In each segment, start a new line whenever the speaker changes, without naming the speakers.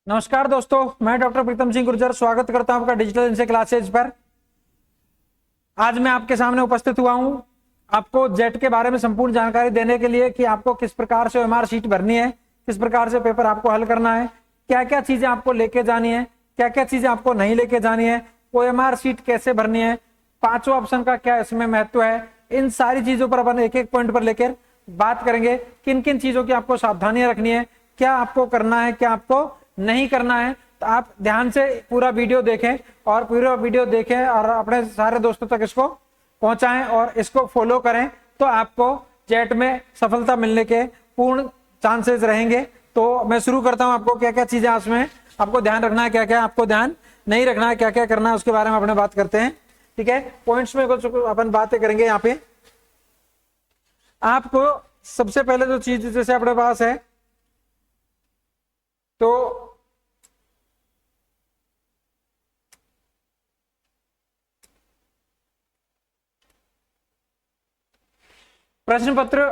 नमस्कार दोस्तों, मैं डॉक्टर प्रीतम सिंह गुर्जर स्वागत करता हूं आपका डिजिटल इनसे क्लासेज पर। आज मैं आपके सामने उपस्थित हुआ हूं आपको जेट के बारे में संपूर्ण जानकारी देने के लिए कि आपको किस प्रकार से ओएमआर शीट भरनी है, किस प्रकार से पेपर आपको हल करना है, क्या क्या चीजें आपको लेके जानी है, क्या क्या चीजें आपको नहीं लेके जानी है, ओएमआर शीट कैसे भरनी है, पांचवा ऑप्शन का क्या इसमें महत्व है। इन सारी चीजों पर अपन एक एक पॉइंट पर लेकर बात करेंगे। किन किन चीजों की आपको सावधानियां रखनी है, क्या आपको करना है, क्या आपको नहीं करना है। तो आप ध्यान से पूरा वीडियो देखें और पूरा वीडियो देखें और अपने सारे दोस्तों तक इसको पहुंचाएं और इसको फॉलो करें, तो आपको जेट में सफलता मिलने के पूर्ण चांसेस रहेंगे। तो मैं शुरू करता हूं, आपको क्या क्या चीजें उसमें आपको ध्यान रखना है, क्या क्या आपको ध्यान नहीं रखना है, क्या क्या करना है, उसके बारे में अपने बात करते हैं। ठीक है, पॉइंट्स में कुछ अपन बातें करेंगे। यहाँ पे आपको सबसे पहले जो चीज जैसे अपने पास है, तो प्रश्न पत्र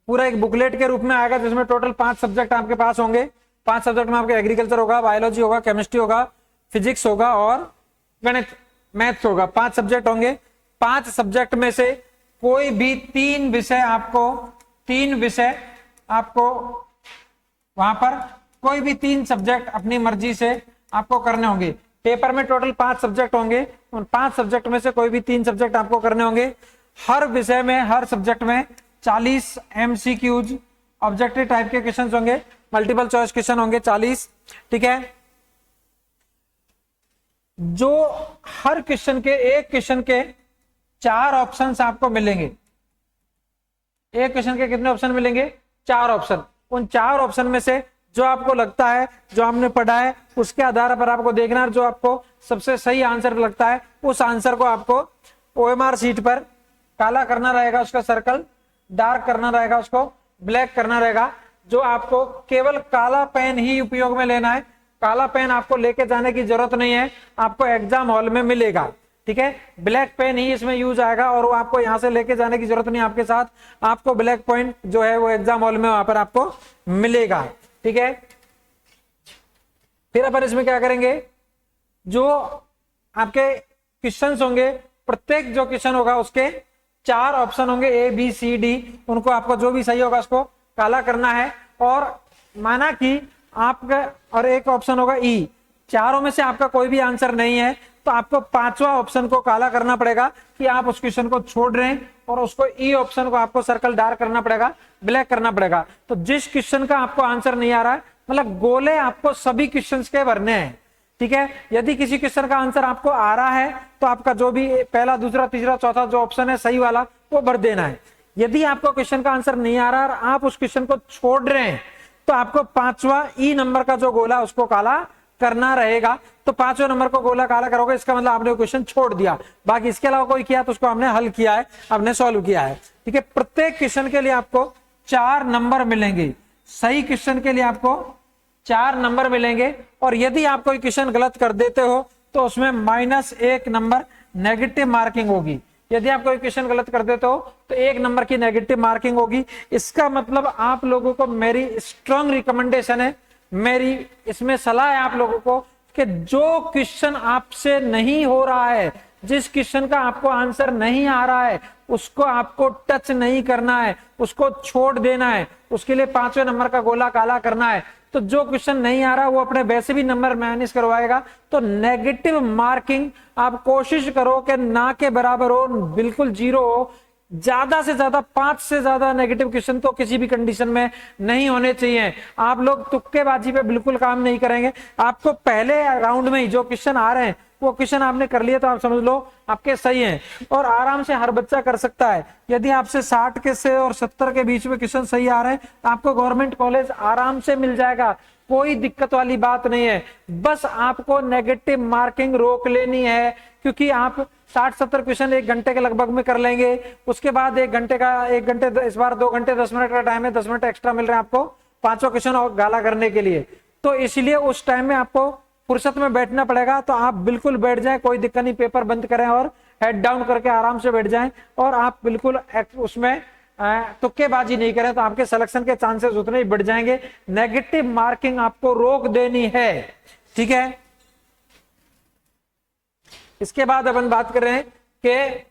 पूरा एक बुकलेट के रूप में आएगा, जिसमें टोटल 5 सब्जेक्ट आपके पास होंगे। 5 सब्जेक्ट में आपके एग्रीकल्चर होगा, बायोलॉजी होगा, केमिस्ट्री होगा, फिजिक्स होगा और गणित मैथ्स होगा। 5 सब्जेक्ट होंगे। 5 सब्जेक्ट में से कोई भी 3 विषय आपको वहां पर कोई भी 3 सब्जेक्ट अपनी मर्जी से आपको करने होंगे। पेपर में टोटल 5 सब्जेक्ट होंगे, उन 5 सब्जेक्ट में से कोई भी 3 सब्जेक्ट आपको करने होंगे। हर विषय में, हर सब्जेक्ट में 40 एमसीक्यूज ऑब्जेक्टिव टाइप के क्वेश्चन होंगे, मल्टीपल चॉइस क्वेश्चन होंगे 40। ठीक है, जो हर क्वेश्चन के, एक क्वेश्चन के 4 ऑप्शंस आपको मिलेंगे। एक क्वेश्चन के कितने ऑप्शन मिलेंगे? 4 ऑप्शन। उन 4 ऑप्शन में से जो आपको लगता है, जो हमने पढ़ा है, उसके आधार पर आपको देखना है। जो आपको सबसे सही आंसर लगता है, उस आंसर को आपको ओएमआर शीट पर काला करना रहेगा, उसका सर्कल डार्क करना रहेगा, उसको ब्लैक करना रहेगा। जो आपको केवल काला पेन ही उपयोग में लेना है, काला पेन आपको लेके जाने की जरूरत नहीं है, आपको एग्जाम हॉल में मिलेगा। ठीक है, ब्लैक पेन ही इसमें यूज आएगा और वो आपको यहां से लेके जाने की जरूरत नहीं आपके साथ। आपको ब्लैक पॉइंट जो है वो एग्जाम हॉल में वहां पर आपको मिलेगा। ठीक है, फिर अपन इसमें क्या करेंगे, जो आपके क्वेश्चंस होंगे, प्रत्येक जो क्वेश्चन होगा उसके 4 ऑप्शन होंगे, ए बी सी डी। उनको आपको जो भी सही होगा उसको काला करना है। और माना कि आपका और एक ऑप्शन होगा ई, चारों में से आपका कोई भी आंसर नहीं है, तो आपको 5वां ऑप्शन को काला करना पड़ेगा कि आप उस क्वेश्चन को छोड़ रहे हैं, और उसको ई ऑप्शन को आपको सर्कल डार्क करना पड़ेगा, ब्लैक करना पड़ेगा। तो जिस क्वेश्चन का आपको आंसर नहीं आ रहा है, मतलब गोले आपको सभी क्वेश्चंस के भरने हैं। ठीक है, यदि किसी क्वेश्चन का आंसर आपको आ रहा है तो आपका जो भी पहला, दूसरा, तीसरा, चौथा जो ऑप्शन है सही वाला, वो भर देना है। यदि आपको क्वेश्चन का आंसर नहीं आ रहा और आप उस क्वेश्चन को छोड़ रहे हैं, तो आपको 5वां ई नंबर का जो गोला उसको काला करना रहेगा। तो 5वें नंबर को गोला काला करोगे, इसका मतलब आपने क्वेश्चन छोड़ दिया। बाकी इसके अलावा कोई किया तो उसको हमने हल किया है, हमने सॉल्व किया है। ठीक है, प्रत्येक क्वेश्चन के लिए आपको 4 नंबर मिलेंगे। सही क्वेश्चन के लिए आपको 4 नंबर मिलेंगे, और यदि आप कोई क्वेश्चन गलत कर देते हो तो उसमें -1 नंबर नेगेटिव मार्किंग होगी। यदि आप कोई क्वेश्चन गलत कर देते हो तो 1 नंबर की नेगेटिव मार्किंग होगी। इसका मतलब आप लोगों को मेरी स्ट्रांग रिकमेंडेशन है, मेरी इसमें सलाह है आप लोगों को कि जो क्वेश्चन आपसे नहीं हो रहा है, जिस क्वेश्चन का आपको आंसर नहीं आ रहा है, उसको आपको टच नहीं करना है, उसको छोड़ देना है। उसके लिए 5वें नंबर का गोला काला करना है। तो जो क्वेश्चन नहीं आ रहा वो अपने वैसे भी नंबर माइनस करवाएगा। तो नेगेटिव मार्किंग आप कोशिश करो कि ना के बराबर हो, बिल्कुल 0 हो। ज्यादा से ज्यादा 5 से ज्यादा नेगेटिव क्वेश्चन तो किसी भी कंडीशन में नहीं होने चाहिए। आप लोग तुक्केबाजी पे बिल्कुल काम नहीं करेंगे। आपको पहले राउंड में ही जो क्वेश्चन आ रहे हैं वो क्वेश्चन आपने कर लिए तो आप समझ लो आपके सही हैं, और आराम से हर बच्चा कर सकता है। यदि आपसे 60 के से और 70 के बीच में क्वेश्चन सही आ रहे हैं, आपको गवर्नमेंट कॉलेज आराम से मिल जाएगा, कोई दिक्कत वाली बात नहीं है। बस आपको नेगेटिव मार्किंग रोक लेनी है, क्योंकि आप 60-70 क्वेश्चन 1 घंटे के लगभग में कर लेंगे। उसके बाद 1 घंटे इस बार 2 घंटे 10 मिनट का टाइम है, 10 मिनट एक्स्ट्रा मिल रहे हैं आपको 5वां क्वेश्चन और गाला करने के लिए। तो इसलिए उस टाइम में आपको फुर्सत में बैठना पड़ेगा। तो आप बिल्कुल बैठ जाएं, कोई दिक्कत नहीं, पेपर बंद करें और हेड डाउन करके आराम से बैठ जाएं, और आप बिल्कुल उसमें तुक्केबाजी नहीं करें तो आपके सिलेक्शन के चांसेस उतने ही बढ़ जाएंगे। नेगेटिव मार्किंग आपको रोक देनी है, ठीक है। इसके बाद अपन बात कर रहे हैं कि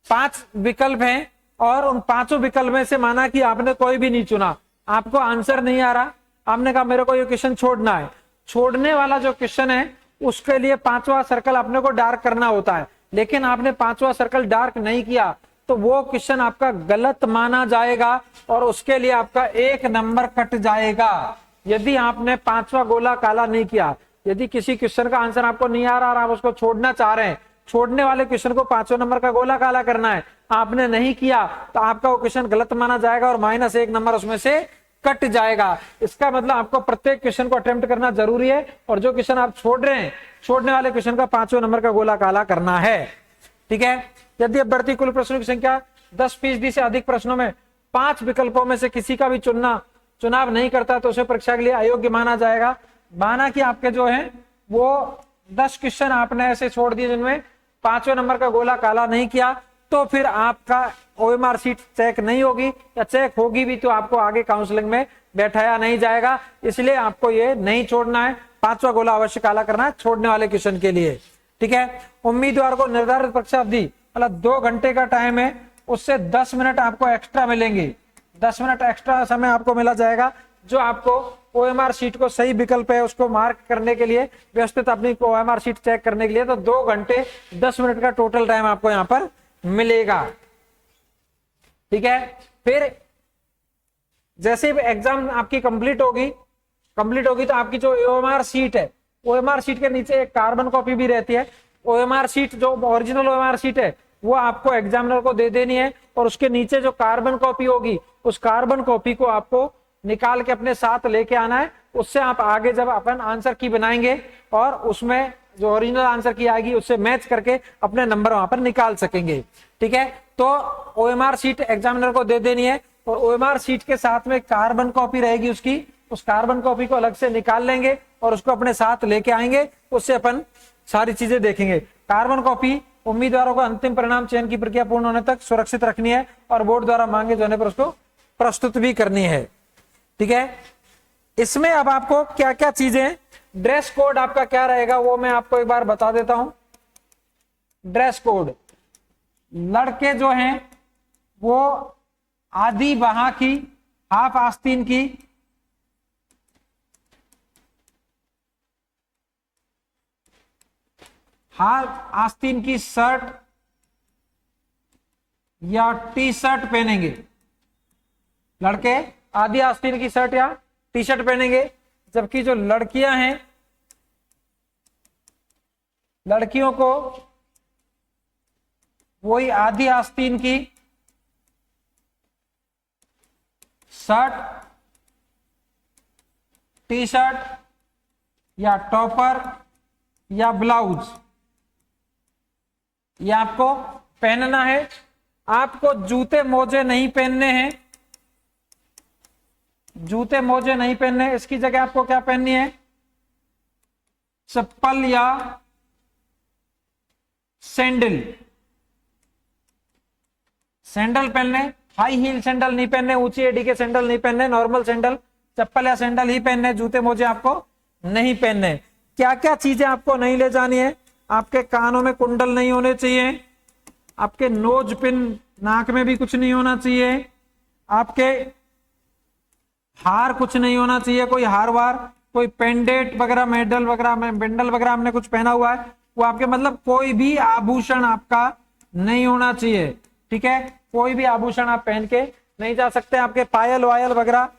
5 विकल्प हैं और उन 5 विकल्प में से माना कि आपने कोई भी नहीं चुना, आपको आंसर नहीं आ रहा, आपने कहा मेरे को ये क्वेश्चन छोड़ना है। छोड़ने वाला जो क्वेश्चन है उसके लिए 5वां सर्कल अपने को डार्क करना होता है, लेकिन आपने 5वां सर्कल डार्क नहीं किया तो वो क्वेश्चन आपका गलत माना जाएगा और उसके लिए आपका 1 नंबर कट जाएगा। यदि आपने 5वां गोला काला नहीं किया, यदि किसी क्वेश्चन का आंसर आपको नहीं आ रहा और आप उसको छोड़ना चाह रहे हैं, छोड़ने वाले क्वेश्चन को 5वें नंबर का गोला काला करना है, आपने नहीं किया तो आपका वो क्वेश्चन गलत माना जाएगा और -1 नंबर उसमें से कट जाएगा। इसका मतलब आपको प्रत्येक क्वेश्चन को अटेम्प्ट करना जरूरी है और जो क्वेश्चन आप छोड़ रहे हैं, छोड़ने वाले क्वेश्चन का 5वें नंबर का गोला काला करना है, ठीक है। यदि बढ़ती कुल प्रश्नों की संख्या 10% से अधिक प्रश्नों में 5 विकल्पों में से किसी का भी चुनाव नहीं करता तो उसे परीक्षा के लिए अयोग्य माना जाएगा। माना कि आपके जो है वो 10 क्वेश्चन आपने ऐसे छोड़ दिए जिनमें 5वें नंबर का गोला काला नहीं किया, तो फिर आपका OMR सीट चेक नहीं होगी, या चेक होगी भी तो आपको आगे काउंसलिंग में बैठाया नहीं जाएगा। इसलिए आपको ये नहीं छोड़ना है, 5वां गोला अवश्य काला करना है छोड़ने वाले क्वेश्चन के लिए, ठीक है। उम्मीदवार को निर्धारित परीक्षा अवधि मतलब 2 घंटे का टाइम है, उससे 10 मिनट आपको एक्स्ट्रा मिलेंगे, 10 मिनट एक्स्ट्रा समय आपको मिला जाएगा, जो आपको OMR शीट को सही विकल्प है उसको मार्क करने के लिए, व्यवस्थित अपनी OMR शीट चेक करने के लिए। तो 2 घंटे 10 मिनट का टोटल टाइम आपको यहाँ पर मिलेगा, ठीक है। फिर जैसे एग्जाम आपकी कंप्लीट होगी तो आपकी जो OMR शीट है, OMR शीट के नीचे एक कार्बन कॉपी भी रहती है। OMR शीट जो ओरिजिनल OMR शीट है वो आपको एग्जामिनर को दे देनी है और उसके नीचे जो कार्बन कॉपी होगी उस कार्बन कॉपी को आपको निकाल के अपने साथ लेके आना है। उससे आप आगे जब अपन आंसर की बनाएंगे और उसमें जो ओरिजिनल आंसर की आएगी उससे मैच करके अपने नंबर वहां पर निकाल सकेंगे, ठीक है। तो OMR शीट एग्जामिनर को दे देनी है और OMR शीट के साथ में कार्बन कॉपी रहेगी उसकी, उस कार्बन कॉपी को अलग से निकाल लेंगे और उसको अपने साथ लेके आएंगे, उससे अपन सारी चीजें देखेंगे। कार्बन कॉपी उम्मीदवारों को अंतिम परिणाम चयन की प्रक्रिया पूर्ण होने तक सुरक्षित रखनी है और बोर्ड द्वारा मांगे जाने पर उसको प्रस्तुत भी करनी है, ठीक है। इसमें अब आपको क्या क्या चीजें, ड्रेस कोड आपका क्या रहेगा वो मैं आपको एक बार बता देता हूं। ड्रेस कोड, लड़के जो हैं वो आधी बाह की, हाफ आस्तीन की, हाफ आस्तीन की शर्ट या टी शर्ट पहनेंगे। लड़के आधी आस्तीन की शर्ट या टी शर्ट पहनेंगे, जबकि जो लड़कियां हैं, लड़कियों को वही आधी आस्तीन की शर्ट, टी शर्ट या टॉपर या ब्लाउज ये आपको पहनना है। आपको जूते मोजे नहीं पहनने हैं, जूते मोजे नहीं पहनने, इसकी जगह आपको क्या पहननी है, चप्पल या सैंडल, सैंडल पहनने, हाई हील सैंडल नहीं पहनने, ऊंची एडी के सैंडल नहीं पहनने, नॉर्मल सैंडल, चप्पल या सैंडल ही पहनने, जूते मोजे आपको नहीं पहनने। क्या क्या चीजें आपको नहीं ले जानी है, आपके कानों में कुंडल नहीं होने चाहिए, आपके नोज पिन नाक में भी कुछ नहीं होना चाहिए, आपके हार कुछ नहीं होना चाहिए, कोई हार वार, कोई पेंडेंट वगैरह, मेडल वगैरह, बेंडल वगैरह हमने कुछ पहना हुआ है वो आपके, मतलब कोई भी आभूषण आपका नहीं होना चाहिए, ठीक है। कोई भी आभूषण आप पहन के नहीं जा सकते, आपके पायल वायल वगैरह,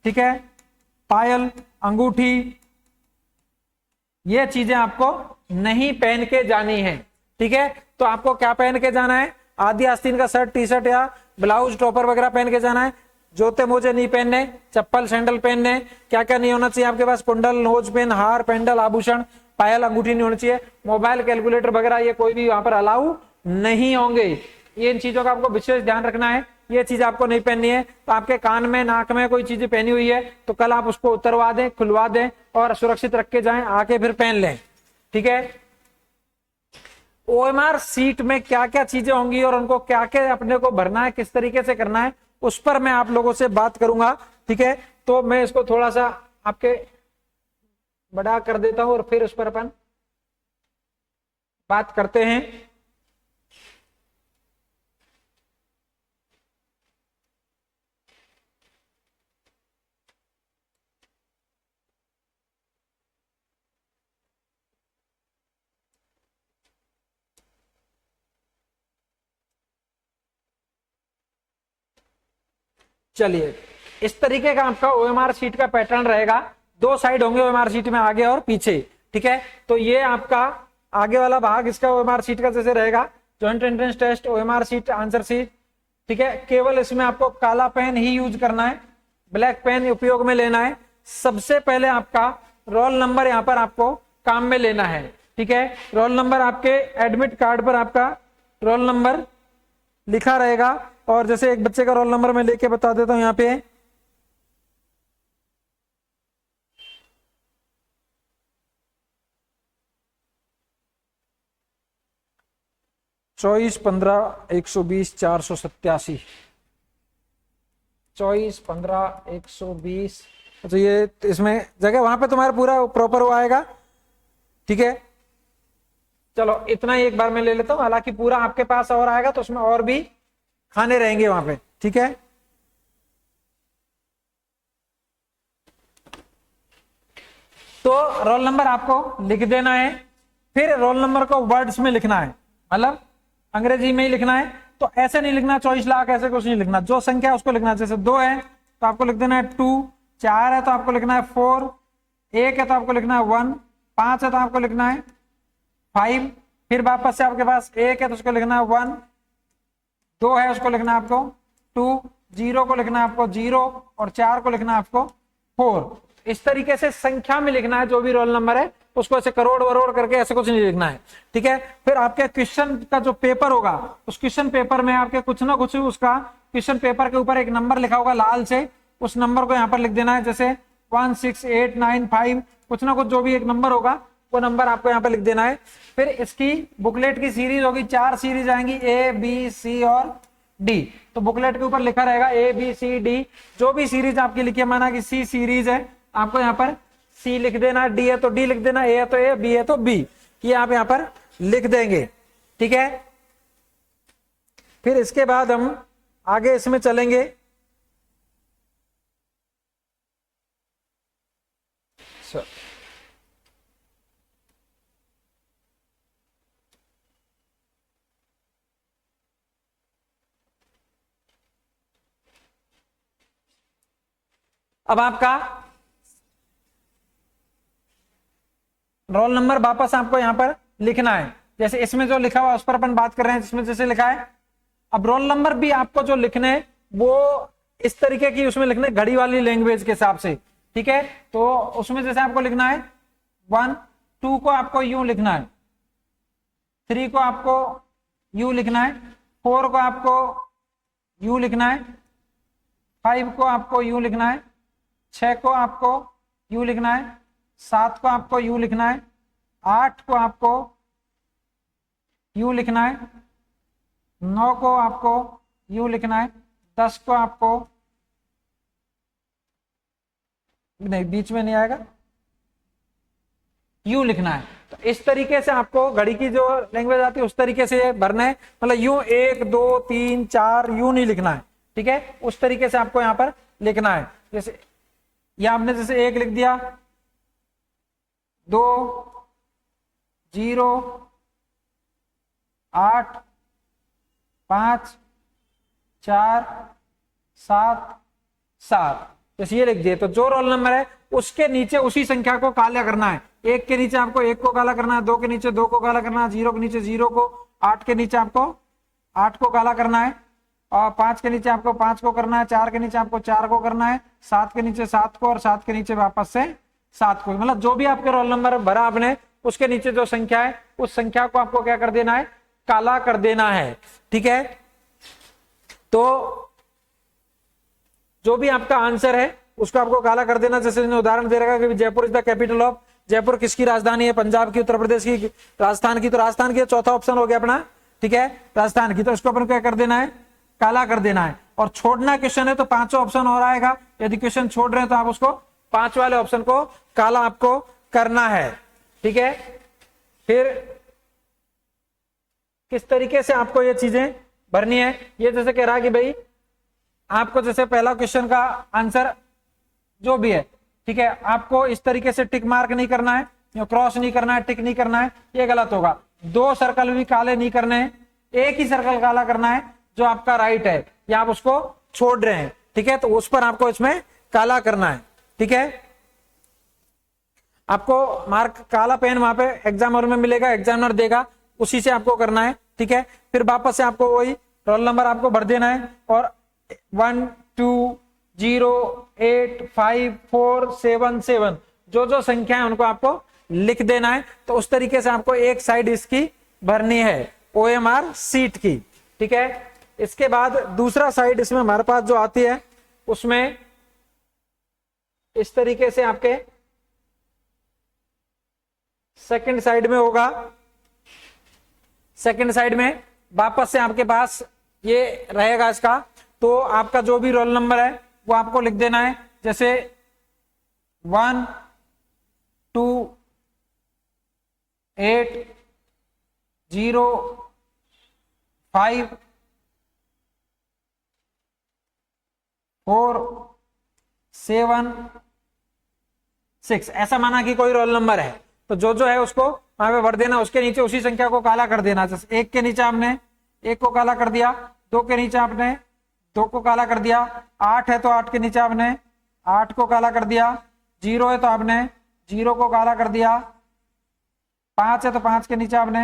ठीक है, पायल, अंगूठी, ये चीजें आपको नहीं पहन के जानी है, ठीक है। तो आपको क्या पहन के जाना है, आधी आस्तीन का शर्ट, टी शर्ट या ब्लाउज, टॉपर वगैरह पहन के जाना है। जूते मोजे नहीं पहनने, चप्पल सैंडल पहनने। क्या क्या नहीं होना चाहिए आपके पास, कुंडल, नोज पिन, हार, पेंडल, आभूषण, पायल, अंगूठी नहीं होनी चाहिए। मोबाइल, कैलकुलेटर वगैरह ये कोई भी वहां पर अलाउ नहीं होंगे। ये इन चीजों का आपको विशेष ध्यान रखना है, ये चीज आपको नहीं पहननी है। तो आपके कान में, नाक में कोई चीज पहनी हुई है तो कल आप उसको उतरवा दें, खुलवा दें और सुरक्षित रख के जाएं, आके फिर पहन लें, ठीक है। ओएमआर सीट में क्या क्या चीजें होंगी और उनको क्या क्या अपने को भरना है, किस तरीके से करना है, उस पर मैं आप लोगों से बात करूंगा। ठीक है, तो मैं इसको थोड़ा सा आपके बड़ा कर देता हूं और फिर उस पर अपन बात करते हैं। चलिए, इस तरीके का आपका ओएमआर शीट का पैटर्न रहेगा। दो साइड होंगे ओएमआर शीट में, आगे और पीछे। ठीक है, तो ये आपका आगे वाला भाग इसका ओएमआर शीट का जैसे रहेगा, joint entrance test, OMR sheet, answer sheet. ठीक है, केवल इसमें आपको काला पेन ही यूज करना है, ब्लैक पेन उपयोग में लेना है। सबसे पहले आपका रोल नंबर यहां पर आपको काम में लेना है। ठीक है, रोल नंबर आपके एडमिट कार्ड पर आपका रोल नंबर लिखा रहेगा। और जैसे एक बच्चे का रोल नंबर मैं लेके बता देता हूं, यहाँ पे 24-15-120-487, 24-15-120। अच्छा, ये इसमें जगह वहां पे तुम्हारा पूरा प्रॉपर वो आएगा। ठीक है, चलो इतना ही एक बार मैं ले लेता हूं, हालांकि पूरा आपके पास और आएगा तो उसमें और भी खाने रहेंगे वहां पे। ठीक है, तो रोल नंबर आपको लिख देना है। फिर रोल नंबर को वर्ड्स में लिखना है, मतलब अंग्रेजी में ही लिखना है। तो ऐसे नहीं लिखना 24 लाख, ऐसे कुछ नहीं लिखना, जो संख्या है उसको लिखना है। जैसे 2 है तो आपको लिख देना है 2, 4 है तो आपको लिखना है 4, 1 है तो आपको लिखना है 1, 5 है तो आपको लिखना है 5, फिर वापस से आपके पास 1 है तो उसको लिखना है 1, 2 है उसको लिखना है आपको 2, 0 को लिखना है आपको 0 और 4 को लिखना है आपको 4। इस तरीके से संख्या में लिखना है जो भी रोल नंबर है, उसको ऐसे करोड़ वरोड़ करके ऐसे कुछ नहीं लिखना है। ठीक है, फिर आपके क्वेश्चन का जो पेपर होगा, उस क्वेश्चन पेपर में आपके कुछ ना कुछ उसका क्वेश्चन पेपर के ऊपर एक नंबर लिखा होगा लाल से, उस नंबर को यहाँ पर लिख देना है। जैसे 16895, कुछ ना कुछ जो भी एक नंबर होगा वो नंबर आपको यहाँ पर लिख देना है। फिर इसकी बुकलेट की सीरीज होगी, 4 सीरीज आएंगी, A, B, C और D। तो बुकलेट के ऊपर लिखा रहेगा A, B, C, D। जो भी सीरीज आपकी लिखी है, माना कि C सीरीज है, आपको यहाँ पर C लिख देना, D है तो D लिख देना, A है तो A, B है तो B, ये आप यहाँ पर लिख देंगे। ठीक है, फिर इसके बाद हम आगे इसमें चलेंगे। अब आपका रोल नंबर वापस आपको यहां पर लिखना है। जैसे इसमें जो लिखा हुआ उस पर अपन बात कर रहे हैं, जिसमें जैसे लिखा है। अब रोल नंबर भी आपको जो लिखने हैं वो इस तरीके की उसमें लिखने, घड़ी वाली लैंग्वेज के हिसाब से। ठीक है, तो उसमें जैसे आपको लिखना है 1, 2 को आपको यूं लिखना है, 3 को आपको यू लिखना है, 4 को आपको यू लिखना है, 5 को आपको यू लिखना है, 6 को आपको यू लिखना है, 7 को आपको यू लिखना है, 8 को आपको यू लिखना है, 9 को आपको यू लिखना है, 10 को आपको नहीं, बीच में नहीं आएगा, यू लिखना है। तो इस तरीके से आपको घड़ी की जो लैंग्वेज आती है उस तरीके से भरना है, मतलब यू 1, 2, 3, 4 यू नहीं लिखना है। ठीक है, उस तरीके से आपको यहाँ पर लिखना है। जैसे या आपने जैसे 1 लिख दिया, 2, 0, 8, 5, 4, 7, 7, जैसे ये लिख दिए। तो जो रोल नंबर है उसके नीचे उसी संख्या को काला करना है। 1 के नीचे आपको 1 को काला करना है, 2 के नीचे 2 को काला करना है, 0 के नीचे 0 को, 8 के नीचे आपको 8 को काला करना है, और 5 के नीचे आपको 5 को करना है, 4 के नीचे आपको 4 को करना है, 7 के नीचे 7 को, और 7 के नीचे वापस से 7 को। मतलब जो भी आपके रोल नंबर भरा आपने, उसके नीचे जो संख्या है उस संख्या को आपको क्या कर देना है, काला कर देना है। ठीक है, तो जो भी आपका आंसर है उसको आपको काला कर देना। जैसे उदाहरण दे रखा है कि Jaipur is the capital of, Jaipur किसकी राजधानी है? पंजाब की, उत्तर प्रदेश की, राजस्थान की। तो राजस्थान की चौथा ऑप्शन हो गया अपना, ठीक है, राजस्थान की। तो इसको अपन क्या कर देना है? काला कर देना है। और छोड़ना क्वेश्चन है तो पांचवा ऑप्शन और आएगा। यदि क्वेश्चन छोड़ रहे हैं तो आप उसको पांच वाले ऑप्शन को काला आपको करना है, ठीक है। फिर किस तरीके से आपको ये चीजें भरनी है? ये जैसे कह रहा है कि भाई आपको जैसे पहला क्वेश्चन का आंसर जो भी है, ठीक है, आपको इस तरीके से टिक मार्क नहीं करना है, क्रॉस नहीं करना है, टिक नहीं करना है, ये गलत होगा। दो सर्कल भी काले नहीं करने हैं, एक ही सर्कल काला करना है जो आपका राइट है, या आप उसको छोड़ रहे हैं, ठीक है, तो उस पर आपको इसमें काला करना है, ठीक है। आपको मार्क काला पेन वहां पे एग्जामिनर में मिलेगा, एग्जामिनर देगा, उसी से आपको करना है, ठीक है। फिर वापस से आपको वही रोल नंबर आपको भर देना है और 1 2 0 8 5 4 7 7 जो जो संख्या है उनको आपको लिख देना है। तो उस तरीके से आपको एक साइड इसकी भरनी है OMR सीट की, ठीक है। इसके बाद दूसरा साइड इसमें हमारे पास जो आती है उसमें इस तरीके से आपके सेकंड साइड में होगा। सेकंड साइड में वापस से आपके पास ये रहेगा इसका, तो आपका जो भी रोल नंबर है वो आपको लिख देना है, जैसे 1 2 8 0 5 4 7 6, ऐसा माना कि कोई रोल नंबर है, तो जो जो है उसको वहां पे भर देना, उसके नीचे उसी संख्या को काला कर देना। जैसे 1 के नीचे आपने 1 को काला कर दिया, 2 के नीचे आपने 2 को काला कर दिया, 8 है तो 8 के नीचे आपने 8 को काला कर दिया, 0 है तो आपने 0 को काला कर दिया, 5 है तो 5 के नीचे आपने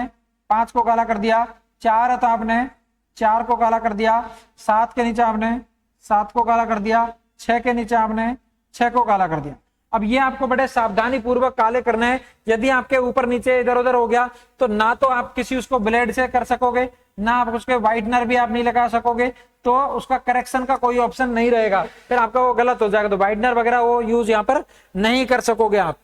5 को काला कर दिया, 4 है तो आपने 4 को काला कर दिया, 7 के नीचे आपने 7 को काला कर दिया, 6 के नीचे आपने 6 को काला कर दिया। अब ये आपको बड़े सावधानी पूर्वक काले करने हैं। यदि आपके ऊपर नीचे इधर उधर हो गया तो ना तो आप किसी उसको ब्लेड से कर सकोगे, ना आप उसके व्हाइटनर भी आप नहीं लगा सकोगे, तो उसका करेक्शन का कोई ऑप्शन नहीं रहेगा, फिर आपका वो गलत हो जाएगा। तो व्हाइटनर वगैरह वो यूज यहाँ पर नहीं कर सकोगे आप।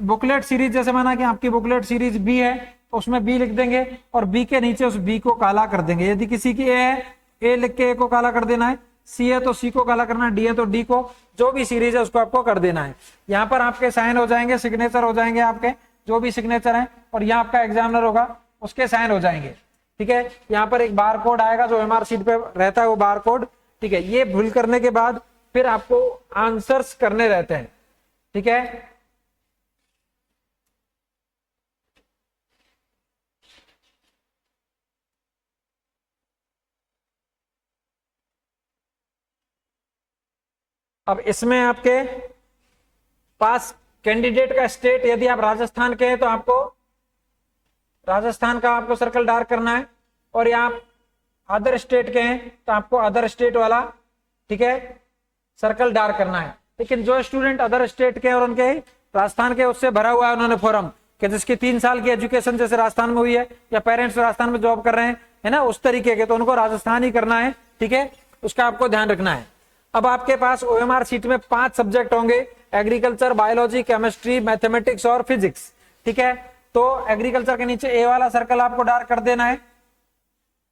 बुकलेट सीरीज जैसे माना कि आपकी बुकलेट सीरीज बी है तो उसमें बी लिख देंगे और बी के नीचे उस बी को काला कर देंगे। यदि किसी की ए है, ए लिख के ए को काला कर देना है, सी है तो सी को काला करना है, डी है तो डी को, जो भी सीरीज है उसको आपको कर देना है। यहाँ पर आपके साइन हो जाएंगे, सिग्नेचर हो जाएंगे आपके जो भी सिग्नेचर है, और यहाँ आपका एग्जामिनर होगा उसके साइन हो जाएंगे, ठीक है। यहाँ पर एक बार कोड आएगा जो MR शीट पे रहता है, वो बार कोड, ठीक है। ये भूल करने के बाद फिर आपको आंसर्स करने रहते हैं, ठीक है। अब इसमें आपके पास कैंडिडेट का स्टेट, यदि आप राजस्थान के हैं तो आपको राजस्थान का आपको सर्कल डार्क करना है, और यहाँ अदर स्टेट के हैं तो आपको अदर स्टेट वाला, ठीक है, सर्कल डार्क करना है। लेकिन जो स्टूडेंट अदर स्टेट के और उनके राजस्थान के उससे भरा हुआ है उन्होंने फॉर्म कि जिसकी 3 साल की एजुकेशन जैसे राजस्थान में हुई है, या पेरेंट्स राजस्थान में जॉब कर रहे हैं, है ना, उस तरीके के, तो उनको राजस्थान ही करना है, ठीक है, उसका आपको ध्यान रखना है। अब आपके पास OMR शीट में 5 सब्जेक्ट होंगे, एग्रीकल्चर, बायोलॉजी, केमिस्ट्री, मैथमेटिक्स और फिजिक्स, ठीक है। तो एग्रीकल्चर के नीचे ए वाला सर्कल आपको डार्क कर देना है,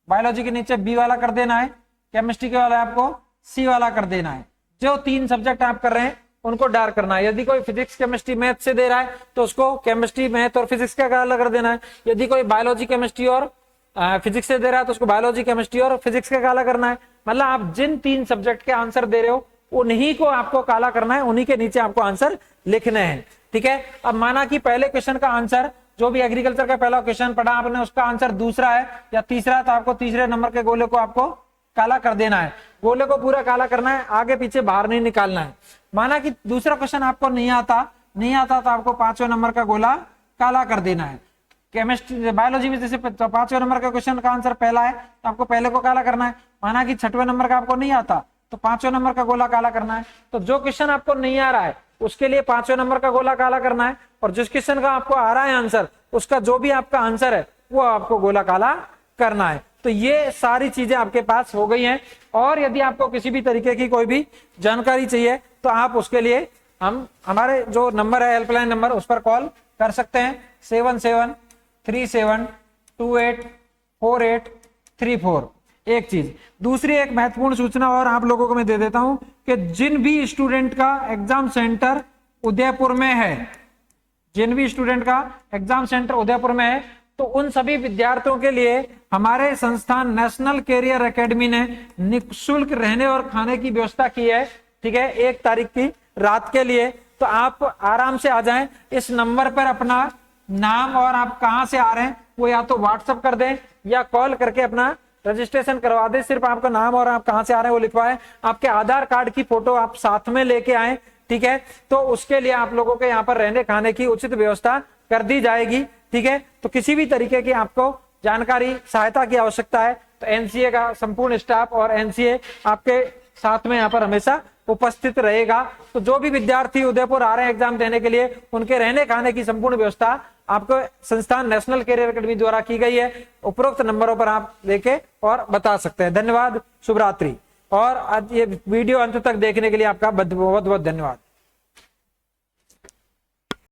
बायोलॉजी के नीचे बी वाला कर देना है, केमिस्ट्री के वाला आपको सी वाला कर देना है। जो 3 सब्जेक्ट आप कर रहे हैं उनको डार्क करना है। यदि कोई फिजिक्स, केमिस्ट्री, मैथ से दे रहा है तो उसको केमिस्ट्री, मैथ और फिजिक्स का काला कर देना है। यदि कोई बायोलॉजी, केमिस्ट्री और फिजिक्स से दे रहा है तो उसको बायोलॉजी, केमिस्ट्री और फिजिक्स का काला करना है। मतलब आप जिन 3 सब्जेक्ट के आंसर दे रहे हो उन्हीं को आपको काला करना है, उन्हीं के नीचे आपको आंसर लिखने हैं, ठीक है। अब माना कि पहले क्वेश्चन का आंसर, जो भी एग्रीकल्चर का पहला क्वेश्चन पढ़ा आपने, उसका आंसर दूसरा है या तीसरा, तो आपको तीसरे नंबर के गोले को आपको काला कर देना है। गोले को पूरा काला करना है, आगे पीछे बाहर नहीं निकालना है। माना कि दूसरा क्वेश्चन आपको नहीं आता तो आपको 5वें नंबर का गोला काला कर देना है। केमिस्ट्री, बायोलॉजी में जैसे 5वें नंबर का क्वेश्चन का आंसर पहला है तो आपको पहले को काला करना है। माना कि 6वें नंबर का आपको नहीं आता तो 5वें नंबर का गोला काला करना है। तो जो क्वेश्चन आपको नहीं आ रहा है उसके लिए 5वें नंबर का गोला काला करना है, और जिस क्वेश्चन का आपको आ रहा है आंसर, उसका जो भी आपका आंसर है वो आपको गोला काला करना है। तो ये सारी चीजें आपके पास हो गई हैं। और यदि आपको किसी भी तरीके की कोई भी जानकारी चाहिए तो आप उसके लिए हम हमारे जो नंबर है हेल्पलाइन नंबर उस पर कॉल कर सकते हैं 7737284834। एक चीज, दूसरी एक महत्वपूर्ण सूचना और आप लोगों को मैं दे देता हूं कि जिन भी स्टूडेंट का एग्जाम सेंटर उदयपुर में है, जिन भी स्टूडेंट का एग्जाम सेंटर उदयपुर में है, तो उन सभी विद्यार्थियों के लिए हमारे संस्थान नेशनल कैरियर एकेडमी ने निःशुल्क रहने और खाने की व्यवस्था की है। ठीक है, 1 तारीख की रात के लिए। तो आप आराम से आ जाएं। इस नंबर पर अपना नाम और आप कहां से आ रहे हैं वो या तो व्हाट्सएप कर दें या कॉल करके अपना रजिस्ट्रेशन करवा दें। सिर्फ आपका नाम और आप कहां से आ रहे हैं वो लिखवाएं। आपके आधार कार्ड की फोटो आप साथ में लेके आए। ठीक है, तो उसके लिए आप लोगों के यहाँ पर रहने खाने की उचित व्यवस्था कर दी जाएगी। ठीक है, तो किसी भी तरीके की आपको जानकारी सहायता की आवश्यकता है तो एनसीए का संपूर्ण स्टाफ और एनसीए आपके साथ में यहाँ पर हमेशा उपस्थित रहेगा। तो जो भी विद्यार्थी उदयपुर आ रहे हैं एग्जाम देने के लिए, उनके रहने खाने की संपूर्ण व्यवस्था आपको संस्थान नेशनल कैरियर एकेडमी द्वारा की गई है। उपरोक्त नंबरों पर आप देके और बता सकते हैं। धन्यवाद, शुभ रात्रि। और आज ये वीडियो अंत तक देखने के लिए आपका बहुत बहुत धन्यवाद।